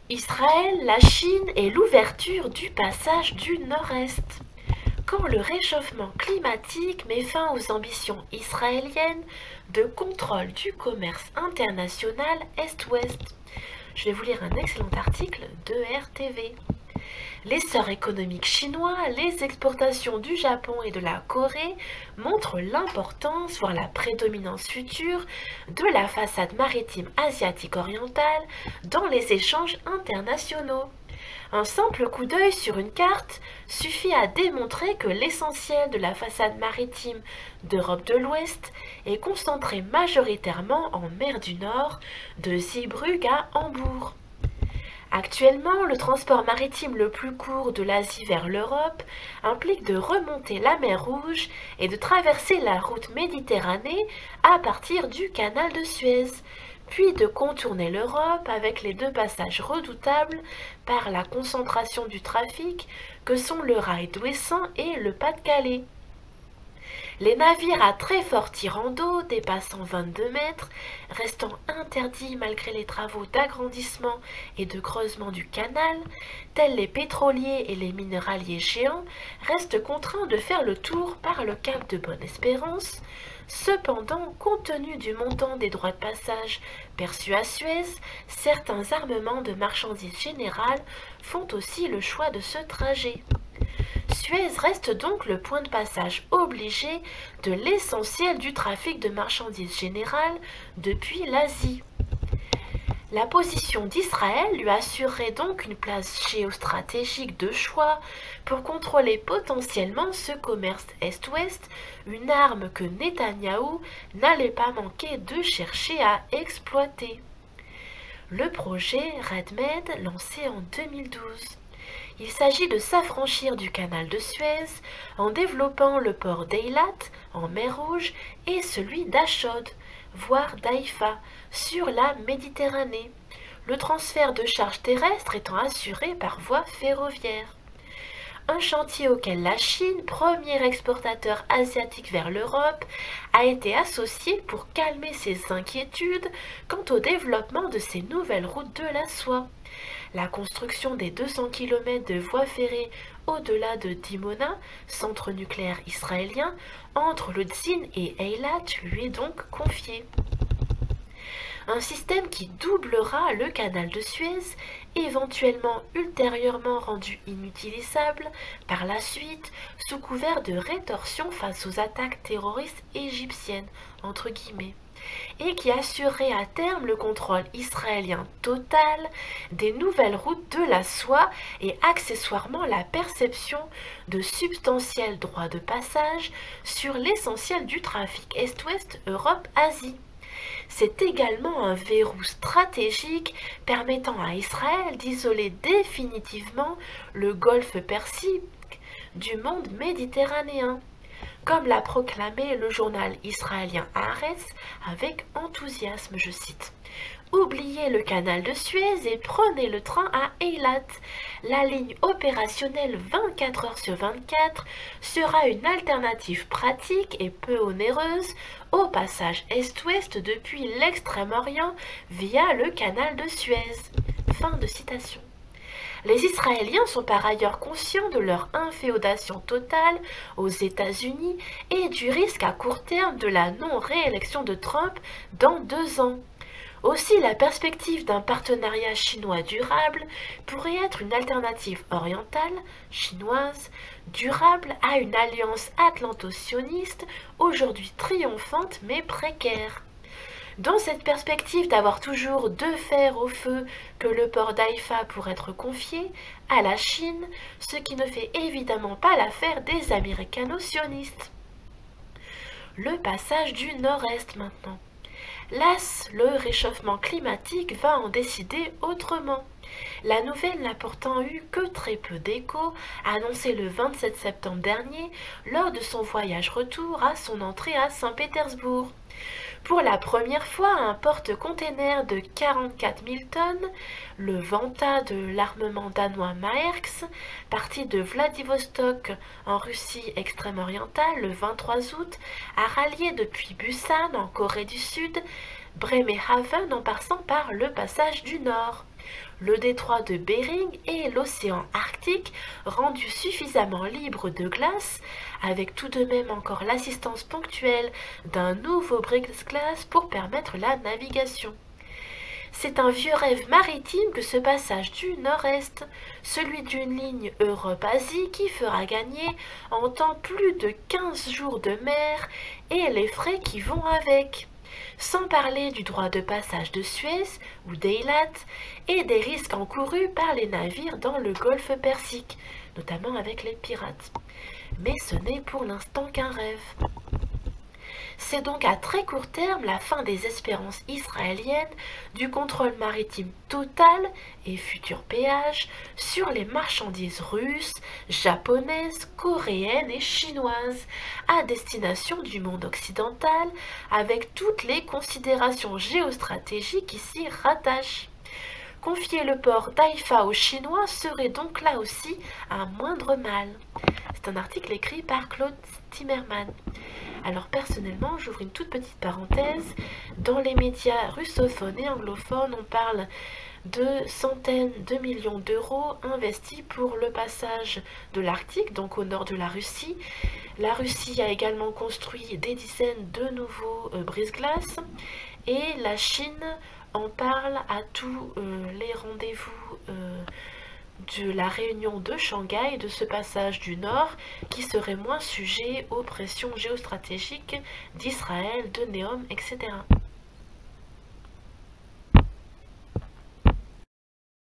Israël, la Chine et l'ouverture du passage du Nord-Est. Quand le réchauffement climatique met fin aux ambitions israéliennes de contrôle du commerce international Est-Ouest. Je vais vous lire un excellent article de RTV. L'essor économique chinois, les exportations du Japon et de la Corée montrent l'importance, voire la prédominance future, de la façade maritime asiatique orientale dans les échanges internationaux. Un simple coup d'œil sur une carte suffit à démontrer que l'essentiel de la façade maritime d'Europe de l'Ouest est concentré majoritairement en mer du Nord, de Zeebrugge à Hambourg. Actuellement, le transport maritime le plus court de l'Asie vers l'Europe implique de remonter la mer Rouge et de traverser la route Méditerranée à partir du canal de Suez, puis de contourner l'Europe avec les deux passages redoutables par la concentration du trafic que sont le rail d'Ouessant et le Pas-de-Calais. Les navires à très fort tirant d'eau, dépassant 22 mètres, restant interdits malgré les travaux d'agrandissement et de creusement du canal, tels les pétroliers et les minéraliers géants, restent contraints de faire le tour par le cap de Bonne-Espérance. Cependant, compte tenu du montant des droits de passage perçus à Suez, certains armements de marchandises générales font aussi le choix de ce trajet. Suez reste donc le point de passage obligé de l'essentiel du trafic de marchandises générales depuis l'Asie. La position d'Israël lui assurerait donc une place géostratégique de choix pour contrôler potentiellement ce commerce Est-Ouest, une arme que Netanyahou n'allait pas manquer de chercher à exploiter. Le projet RedMed, lancé en 2012. Il s'agit de s'affranchir du canal de Suez en développant le port d'Eilat en mer Rouge et celui d'Achod, voire d'Haïfa, sur la Méditerranée, le transfert de charges terrestres étant assuré par voie ferroviaire. Un chantier auquel la Chine, premier exportateur asiatique vers l'Europe, a été associé pour calmer ses inquiétudes quant au développement de ces nouvelles routes de la soie. La construction des 200 km de voies ferrées au-delà de Dimona, centre nucléaire israélien, entre le Tzin et Eilat lui est donc confiée. Un système qui doublera le canal de Suez, éventuellement ultérieurement rendu inutilisable par la suite sous couvert de rétorsion face aux attaques terroristes égyptiennes, entre guillemets, et qui assurerait à terme le contrôle israélien total des nouvelles routes de la soie et accessoirement la perception de substantiels droits de passage sur l'essentiel du trafic Est-Ouest Europe-Asie. C'est également un verrou stratégique permettant à Israël d'isoler définitivement le golfe Persique du monde méditerranéen, comme l'a proclamé le journal israélien Haaretz avec enthousiasme, je cite. Oubliez le canal de Suez et prenez le train à Eilat. La ligne opérationnelle 24 heures sur 24 sera une alternative pratique et peu onéreuse au passage Est-Ouest depuis l'Extrême-Orient via le canal de Suez. Fin de citation. Les Israéliens sont par ailleurs conscients de leur inféodation totale aux États-Unis et du risque à court terme de la non-réélection de Trump dans 2 ans. Aussi, la perspective d'un partenariat chinois durable pourrait être une alternative orientale, chinoise, durable à une alliance atlanto-sioniste aujourd'hui triomphante mais précaire. Dans cette perspective d'avoir toujours 2 fers au feu que le port d'Haïfa pourrait être confié à la Chine, ce qui ne fait évidemment pas l'affaire des américano-sionistes. Le passage du Nord-Est maintenant. Las, le réchauffement climatique va en décider autrement. La nouvelle n'a pourtant eu que très peu d'écho, annoncée le 27 septembre dernier lors de son voyage retour à son entrée à Saint-Pétersbourg. Pour la première fois, un porte-container de 44 000 tonnes, le Vanta de l'armement danois Maersk, parti de Vladivostok en Russie extrême-orientale le 23 août, a rallié depuis Busan en Corée du Sud, Bremerhaven en passant par le passage du Nord. le détroit de Bering et l'océan Arctique rendus suffisamment libres de glace, avec tout de même encore l'assistance ponctuelle d'un nouveau brise-glace pour permettre la navigation. C'est un vieux rêve maritime que ce passage du Nord-Est, celui d'une ligne Europe-Asie qui fera gagner en temps plus de 15 jours de mer et les frais qui vont avec. Sans parler du droit de passage de Suez ou d'Eilat et des risques encourus par les navires dans le golfe Persique, notamment avec les pirates. Mais ce n'est pour l'instant qu'un rêve. C'est donc à très court terme la fin des espérances israéliennes du contrôle maritime total et futur péage sur les marchandises russes, japonaises, coréennes et chinoises à destination du monde occidental avec toutes les considérations géostratégiques qui s'y rattachent. Confier le port d'Haïfa aux Chinois serait donc là aussi un moindre mal. C'est un article écrit par Claude Timmerman. Alors personnellement, j'ouvre une toute petite parenthèse, dans les médias russophones et anglophones, on parle de centaines de millions d'euros investis pour le passage de l'Arctique, donc au nord de la Russie. La Russie a également construit des dizaines de nouveaux brise-glaces et la Chine en parle à tous les rendez-vous de la réunion de Shanghai, de ce passage du Nord, qui serait moins sujet aux pressions géostratégiques d'Israël, de Néom, etc.